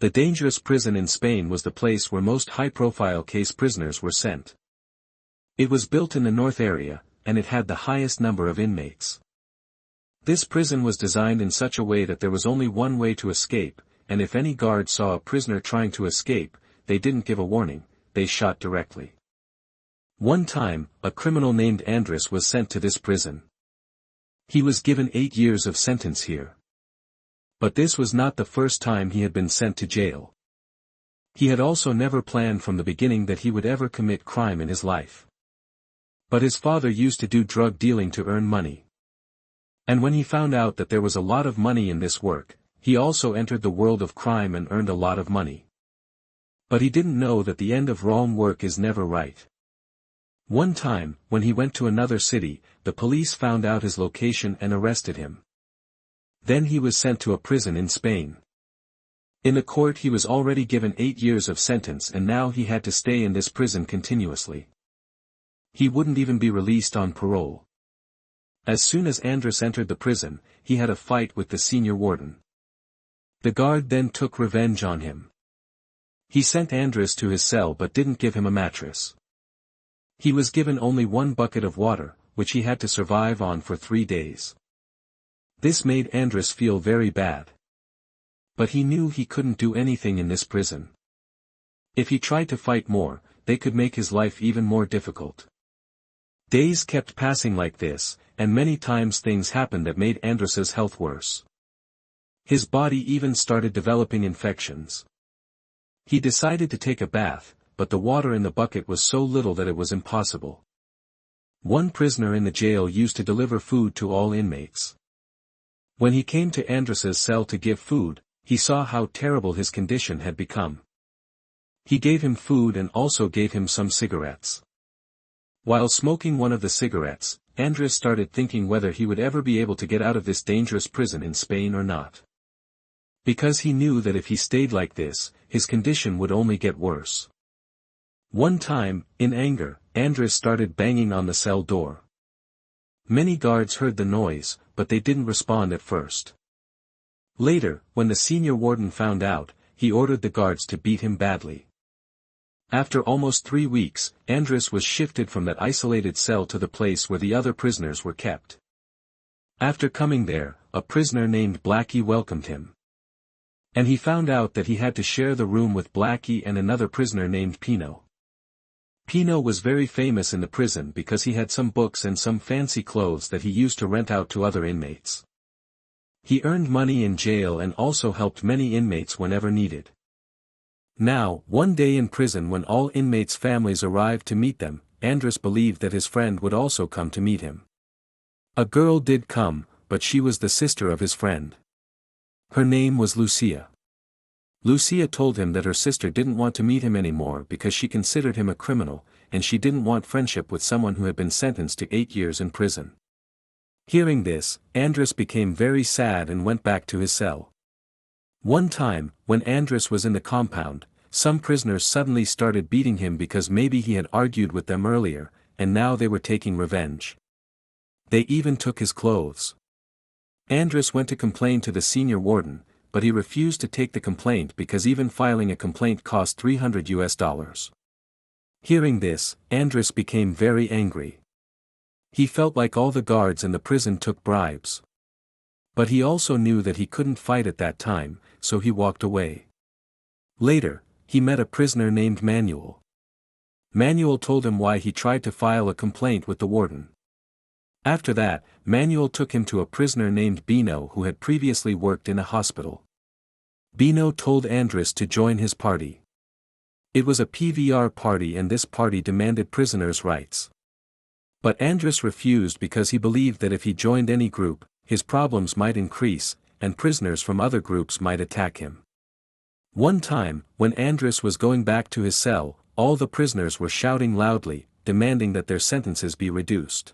The dangerous prison in Spain was the place where most high-profile case prisoners were sent. It was built in the north area, and it had the highest number of inmates. This prison was designed in such a way that there was only one way to escape, and if any guard saw a prisoner trying to escape, they didn't give a warning, they shot directly. One time, a criminal named Andris was sent to this prison. He was given 8 years of sentence here. But this was not the first time he had been sent to jail. He had also never planned from the beginning that he would ever commit crime in his life. But his father used to do drug dealing to earn money. And when he found out that there was a lot of money in this work, he also entered the world of crime and earned a lot of money. But he didn't know that the end of wrong work is never right. One time, when he went to another city, the police found out his location and arrested him. Then he was sent to a prison in Spain. In the court he was already given 8 years of sentence and now he had to stay in this prison continuously. He wouldn't even be released on parole. As soon as Andris entered the prison, he had a fight with the senior warden. The guard then took revenge on him. He sent Andris to his cell but didn't give him a mattress. He was given only 1 bucket of water, which he had to survive on for 3 days. This made Andris feel very bad. But he knew he couldn't do anything in this prison. If he tried to fight more, they could make his life even more difficult. Days kept passing like this, and many times things happened that made Andris's health worse. His body even started developing infections. He decided to take a bath, but the water in the bucket was so little that it was impossible. One prisoner in the jail used to deliver food to all inmates. When he came to Andris's cell to give food, he saw how terrible his condition had become. He gave him food and also gave him some cigarettes. While smoking one of the cigarettes, Andris started thinking whether he would ever be able to get out of this dangerous prison in Spain or not. Because he knew that if he stayed like this, his condition would only get worse. One time, in anger, Andris started banging on the cell door. Many guards heard the noise, but they didn't respond at first. Later, when the senior warden found out, he ordered the guards to beat him badly. After almost 3 weeks, Andris was shifted from that isolated cell to the place where the other prisoners were kept. After coming there, a prisoner named Blackie welcomed him. And he found out that he had to share the room with Blackie and another prisoner named Pino. Pino was very famous in the prison because he had some books and some fancy clothes that he used to rent out to other inmates. He earned money in jail and also helped many inmates whenever needed. Now, one day in prison when all inmates' families arrived to meet them, Andris believed that his friend would also come to meet him. A girl did come, but she was the sister of his friend. Her name was Lucia. Lucia told him that her sister didn't want to meet him anymore because she considered him a criminal, and she didn't want friendship with someone who had been sentenced to 8 years in prison. Hearing this, Andris became very sad and went back to his cell. One time, when Andris was in the compound, some prisoners suddenly started beating him because maybe he had argued with them earlier, and now they were taking revenge. They even took his clothes. Andris went to complain to the senior warden, but he refused to take the complaint because even filing a complaint cost $300. Hearing this, Andris became very angry. He felt like all the guards in the prison took bribes. But he also knew that he couldn't fight at that time, so he walked away. Later, he met a prisoner named Manuel. Manuel told him why he tried to file a complaint with the warden. After that, Manuel took him to a prisoner named Bino who had previously worked in a hospital. Bino told Andris to join his party. It was a PVR party and this party demanded prisoners' rights. But Andris refused because he believed that if he joined any group, his problems might increase, and prisoners from other groups might attack him. One time, when Andris was going back to his cell, all the prisoners were shouting loudly, demanding that their sentences be reduced.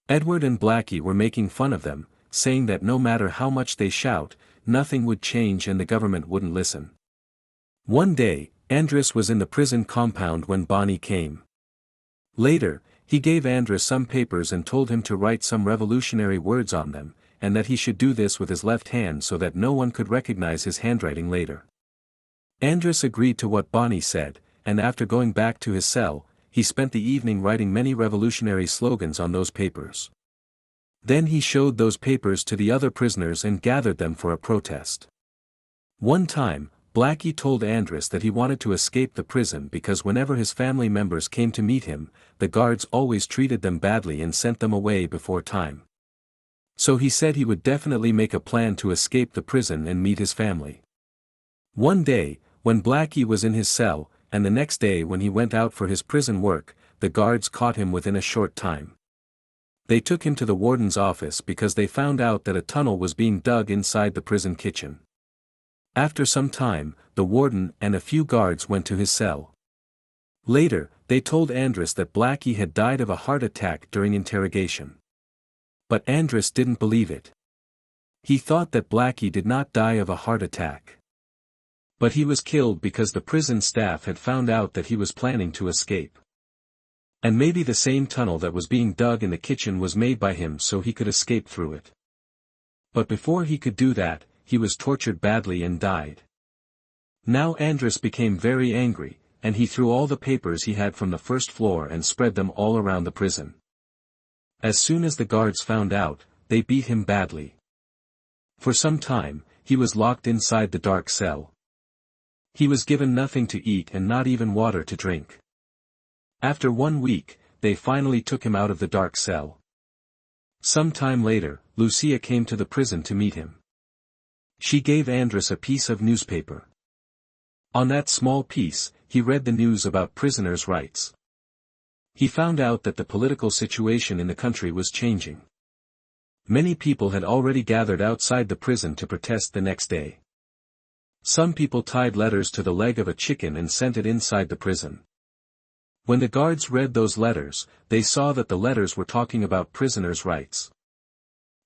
Edward and Blackie were making fun of them, saying that no matter how much they shout, nothing would change and the government wouldn't listen. One day, Andris was in the prison compound when Boni came. Later, he gave Andris some papers and told him to write some revolutionary words on them, and that he should do this with his left hand so that no one could recognize his handwriting later. Andris agreed to what Boni said, and after going back to his cell, he spent the evening writing many revolutionary slogans on those papers. Then he showed those papers to the other prisoners and gathered them for a protest. One time, Blackie told Andris that he wanted to escape the prison because whenever his family members came to meet him, the guards always treated them badly and sent them away before time. So he said he would definitely make a plan to escape the prison and meet his family. One day, when Blackie was in his cell, and the next day when he went out for his prison work, the guards caught him within a short time. They took him to the warden's office because they found out that a tunnel was being dug inside the prison kitchen. After some time, the warden and a few guards went to his cell. Later, they told Andris that Blackie had died of a heart attack during interrogation. But Andris didn't believe it. He thought that Blackie did not die of a heart attack. But he was killed because the prison staff had found out that he was planning to escape. And maybe the same tunnel that was being dug in the kitchen was made by him so he could escape through it. But before he could do that, he was tortured badly and died. Now Andris became very angry, and he threw all the papers he had from the first floor and spread them all around the prison. As soon as the guards found out, they beat him badly. For some time, he was locked inside the dark cell. He was given nothing to eat and not even water to drink. After 1 week, they finally took him out of the dark cell. Some time later, Lucia came to the prison to meet him. She gave Andris a piece of newspaper. On that small piece, he read the news about prisoners' rights. He found out that the political situation in the country was changing. Many people had already gathered outside the prison to protest the next day. Some people tied letters to the leg of a chicken and sent it inside the prison. When the guards read those letters, they saw that the letters were talking about prisoners' rights.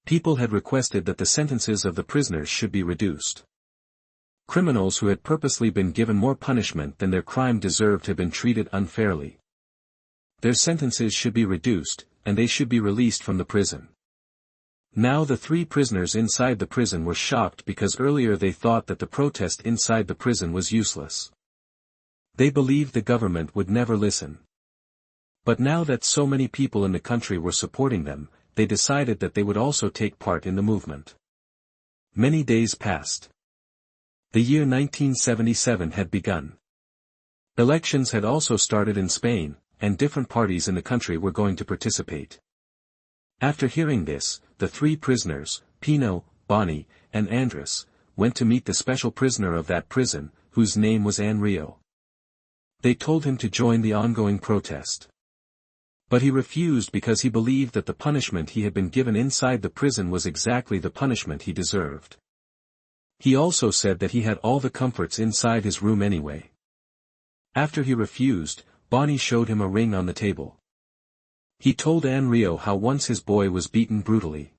People had requested that the sentences of the prisoners should be reduced. Criminals who had purposely been given more punishment than their crime deserved had been treated unfairly. Their sentences should be reduced, and they should be released from the prison. Now the 3 prisoners inside the prison were shocked because earlier they thought that the protest inside the prison was useless. They believed the government would never listen. But now that so many people in the country were supporting them, they decided that they would also take part in the movement. Many days passed. The year 1977 had begun. Elections had also started in Spain, and different parties in the country were going to participate. After hearing this, the 3 prisoners, Pino, Boni, and Andris, went to meet the special prisoner of that prison, whose name was Andris. They told him to join the ongoing protest. But he refused because he believed that the punishment he had been given inside the prison was exactly the punishment he deserved. He also said that he had all the comforts inside his room anyway. After he refused, Boni showed him a ring on the table. He told Andris how once his boy was beaten brutally.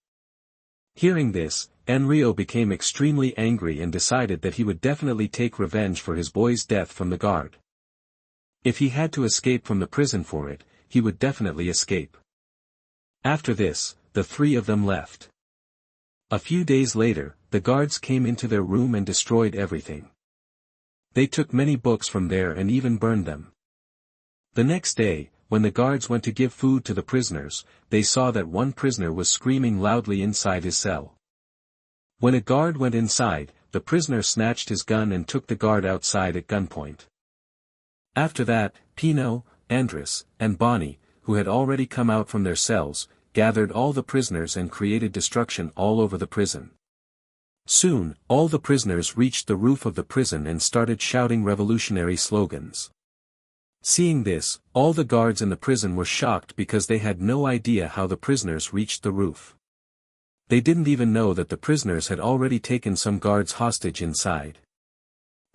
Hearing this, Andris became extremely angry and decided that he would definitely take revenge for his boy's death from the guard. If he had to escape from the prison for it, he would definitely escape. After this, the 3 of them left. A few days later, the guards came into their room and destroyed everything. They took many books from there and even burned them. The next day, when the guards went to give food to the prisoners, they saw that one prisoner was screaming loudly inside his cell. When a guard went inside, the prisoner snatched his gun and took the guard outside at gunpoint. After that, Pino, Andris, and Boni, who had already come out from their cells, gathered all the prisoners and created destruction all over the prison. Soon, all the prisoners reached the roof of the prison and started shouting revolutionary slogans. Seeing this, all the guards in the prison were shocked because they had no idea how the prisoners reached the roof. They didn't even know that the prisoners had already taken some guards hostage inside.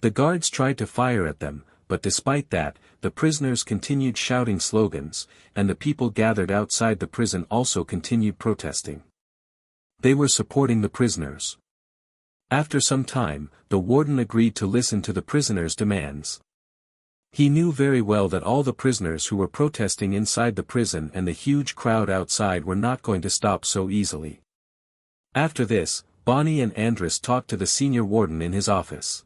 The guards tried to fire at them, but despite that, the prisoners continued shouting slogans, and the people gathered outside the prison also continued protesting. They were supporting the prisoners. After some time, the warden agreed to listen to the prisoners' demands. He knew very well that all the prisoners who were protesting inside the prison and the huge crowd outside were not going to stop so easily. After this, Boni and Andris talked to the senior warden in his office.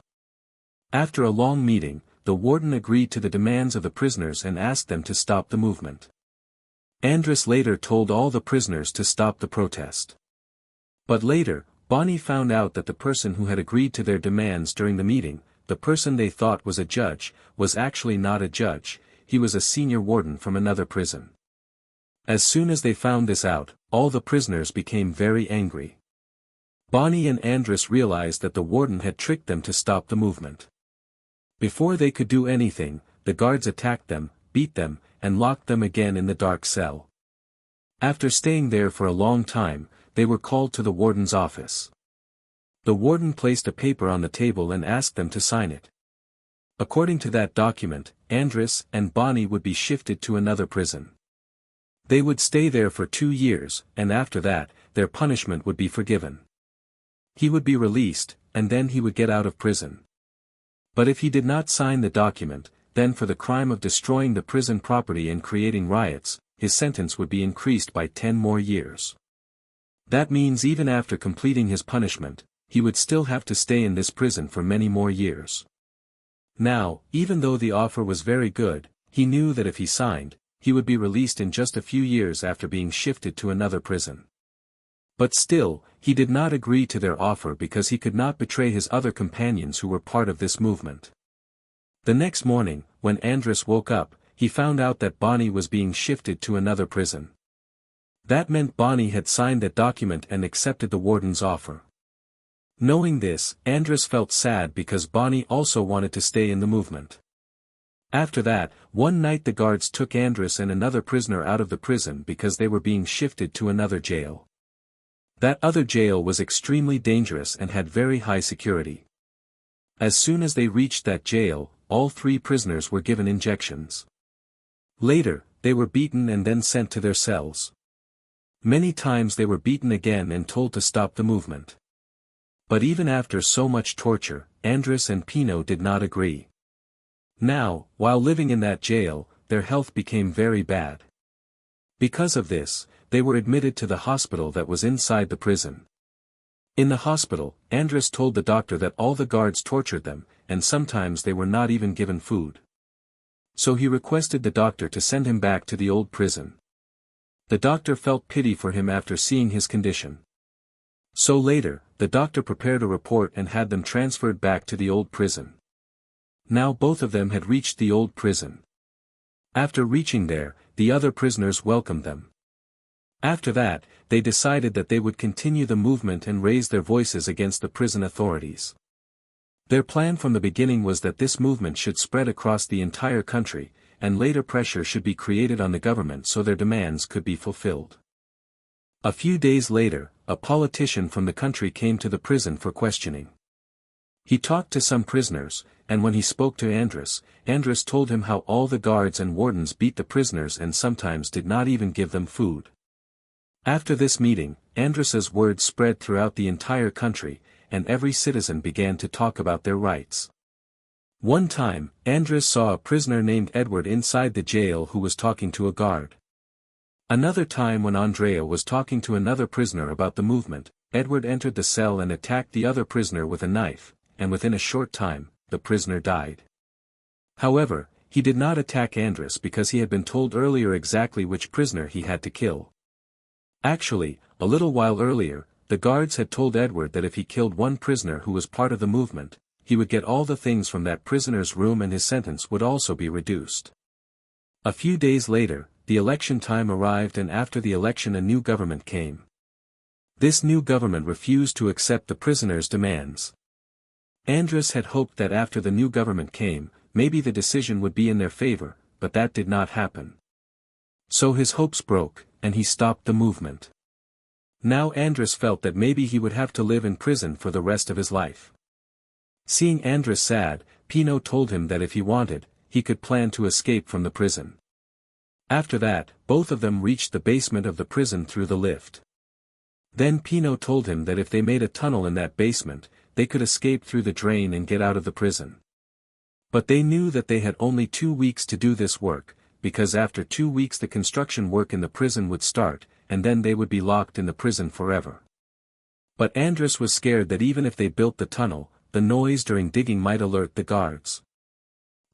After a long meeting, the warden agreed to the demands of the prisoners and asked them to stop the movement. Andris later told all the prisoners to stop the protest. But later, Boni found out that the person who had agreed to their demands during the meeting, the person they thought was a judge, was actually not a judge, he was a senior warden from another prison. As soon as they found this out, all the prisoners became very angry. Boni and Andris realized that the warden had tricked them to stop the movement. Before they could do anything, the guards attacked them, beat them, and locked them again in the dark cell. After staying there for a long time, they were called to the warden's office. The warden placed a paper on the table and asked them to sign it. According to that document, Andris and Boni would be shifted to another prison. They would stay there for 2 years, and after that, their punishment would be forgiven. He would be released, and then he would get out of prison. But if he did not sign the document, then for the crime of destroying the prison property and creating riots, his sentence would be increased by 10 more years. That means even after completing his punishment, he would still have to stay in this prison for many more years. Now, even though the offer was very good, he knew that if he signed, he would be released in just a few years after being shifted to another prison. But still, he did not agree to their offer because he could not betray his other companions who were part of this movement. The next morning, when Andris woke up, he found out that Boni was being shifted to another prison. That meant Boni had signed that document and accepted the warden's offer. Knowing this, Andris felt sad because Boni also wanted to stay in the movement. After that, one night the guards took Andris and another prisoner out of the prison because they were being shifted to another jail. That other jail was extremely dangerous and had very high security. As soon as they reached that jail, all 3 prisoners were given injections. Later, they were beaten and then sent to their cells. Many times they were beaten again and told to stop the movement. But even after so much torture, Andris and Pino did not agree. Now, while living in that jail, their health became very bad. Because of this, they were admitted to the hospital that was inside the prison. In the hospital, Andris told the doctor that all the guards tortured them, and sometimes they were not even given food. So he requested the doctor to send him back to the old prison. The doctor felt pity for him after seeing his condition. So later, the doctor prepared a report and had them transferred back to the old prison. Now both of them had reached the old prison. After reaching there, the other prisoners welcomed them. After that, they decided that they would continue the movement and raise their voices against the prison authorities. Their plan from the beginning was that this movement should spread across the entire country, and later pressure should be created on the government so their demands could be fulfilled. A few days later, a politician from the country came to the prison for questioning. He talked to some prisoners, and when he spoke to Andris, Andris told him how all the guards and wardens beat the prisoners and sometimes did not even give them food. After this meeting, Andris's words spread throughout the entire country, and every citizen began to talk about their rights. One time, Andris saw a prisoner named Edward inside the jail who was talking to a guard. Another time when Andrea was talking to another prisoner about the movement, Edward entered the cell and attacked the other prisoner with a knife, and within a short time, the prisoner died. However, he did not attack Andris because he had been told earlier exactly which prisoner he had to kill. Actually, a little while earlier, the guards had told Edward that if he killed one prisoner who was part of the movement, he would get all the things from that prisoner's room and his sentence would also be reduced. A few days later, the election time arrived, and after the election a new government came. This new government refused to accept the prisoners' demands. Andris had hoped that after the new government came, maybe the decision would be in their favor, but that did not happen. So his hopes broke, and he stopped the movement. Now Andris felt that maybe he would have to live in prison for the rest of his life. Seeing Andris sad, Pino told him that if he wanted, he could plan to escape from the prison. After that, both of them reached the basement of the prison through the lift. Then Pino told him that if they made a tunnel in that basement, they could escape through the drain and get out of the prison. But they knew that they had only 2 weeks to do this work, because after 2 weeks the construction work in the prison would start, and then they would be locked in the prison forever. But Andris was scared that even if they built the tunnel, the noise during digging might alert the guards.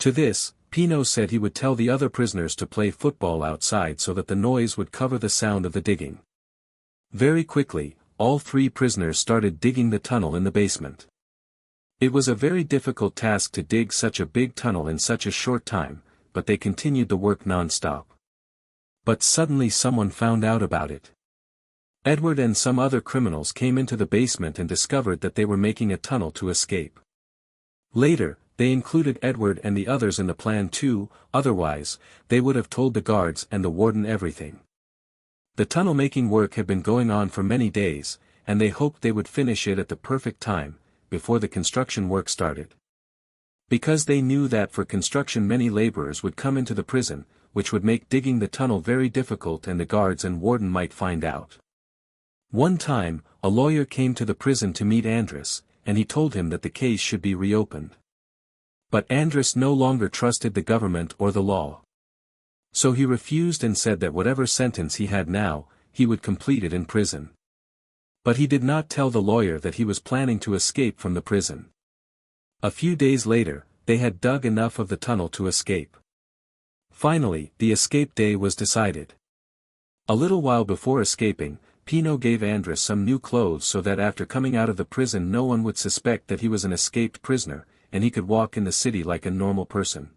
To this, Pino said he would tell the other prisoners to play football outside so that the noise would cover the sound of the digging. Very quickly, all 3 prisoners started digging the tunnel in the basement. It was a very difficult task to dig such a big tunnel in such a short time, but they continued the work non-stop. But suddenly someone found out about it. Edward and some other criminals came into the basement and discovered that they were making a tunnel to escape. Later, they included Edward and the others in the plan too, otherwise, they would have told the guards and the warden everything. The tunnel-making work had been going on for many days, and they hoped they would finish it at the perfect time, before the construction work started. Because they knew that for construction many laborers would come into the prison, which would make digging the tunnel very difficult and the guards and warden might find out. One time, a lawyer came to the prison to meet Andris, and he told him that the case should be reopened. But Andris no longer trusted the government or the law. So he refused and said that whatever sentence he had now, he would complete it in prison. But he did not tell the lawyer that he was planning to escape from the prison. A few days later, they had dug enough of the tunnel to escape. Finally, the escape day was decided. A little while before escaping, Pino gave Andris some new clothes so that after coming out of the prison no one would suspect that he was an escaped prisoner, and he could walk in the city like a normal person.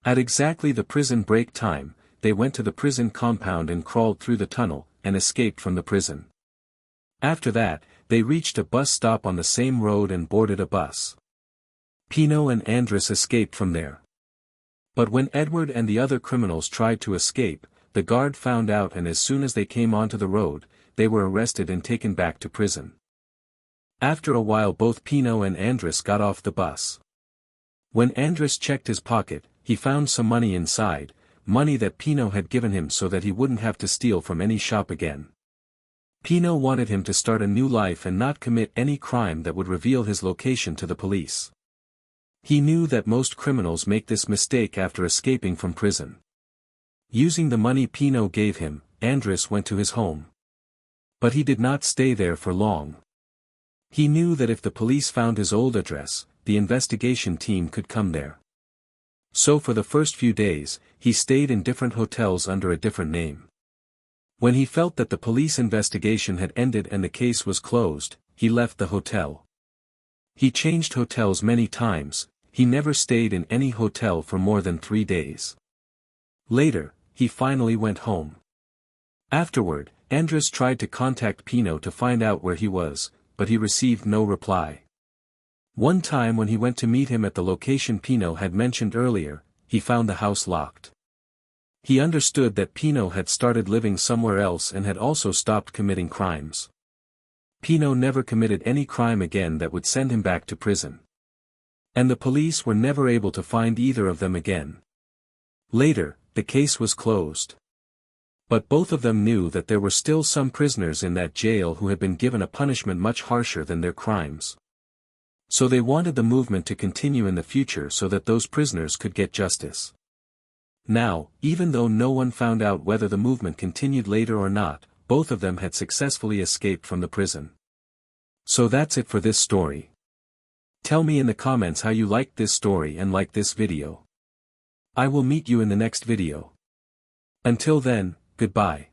At exactly the prison break time, they went to the prison compound and crawled through the tunnel, and escaped from the prison. After that, they reached a bus stop on the same road and boarded a bus. Pino and Andris escaped from there. But when Edward and the other criminals tried to escape, the guard found out, and as soon as they came onto the road, they were arrested and taken back to prison. After a while both Pino and Andris got off the bus. When Andris checked his pocket, he found some money inside, money that Pino had given him so that he wouldn't have to steal from any shop again. Pino wanted him to start a new life and not commit any crime that would reveal his location to the police. He knew that most criminals make this mistake after escaping from prison. Using the money Pino gave him, Andris went to his home. But he did not stay there for long. He knew that if the police found his old address, the investigation team could come there. So for the first few days, he stayed in different hotels under a different name. When he felt that the police investigation had ended and the case was closed, he left the hotel. He changed hotels many times, he never stayed in any hotel for more than 3 days. Later, he finally went home. Afterward, Andris tried to contact Pino to find out where he was, but he received no reply. One time when he went to meet him at the location Pino had mentioned earlier, he found the house locked. He understood that Pino had started living somewhere else and had also stopped committing crimes. Pino never committed any crime again that would send him back to prison. And the police were never able to find either of them again. Later, the case was closed. But both of them knew that there were still some prisoners in that jail who had been given a punishment much harsher than their crimes. So they wanted the movement to continue in the future so that those prisoners could get justice. Now, even though no one found out whether the movement continued later or not, both of them had successfully escaped from the prison. So that's it for this story. Tell me in the comments how you liked this story and like this video. I will meet you in the next video. Until then, goodbye.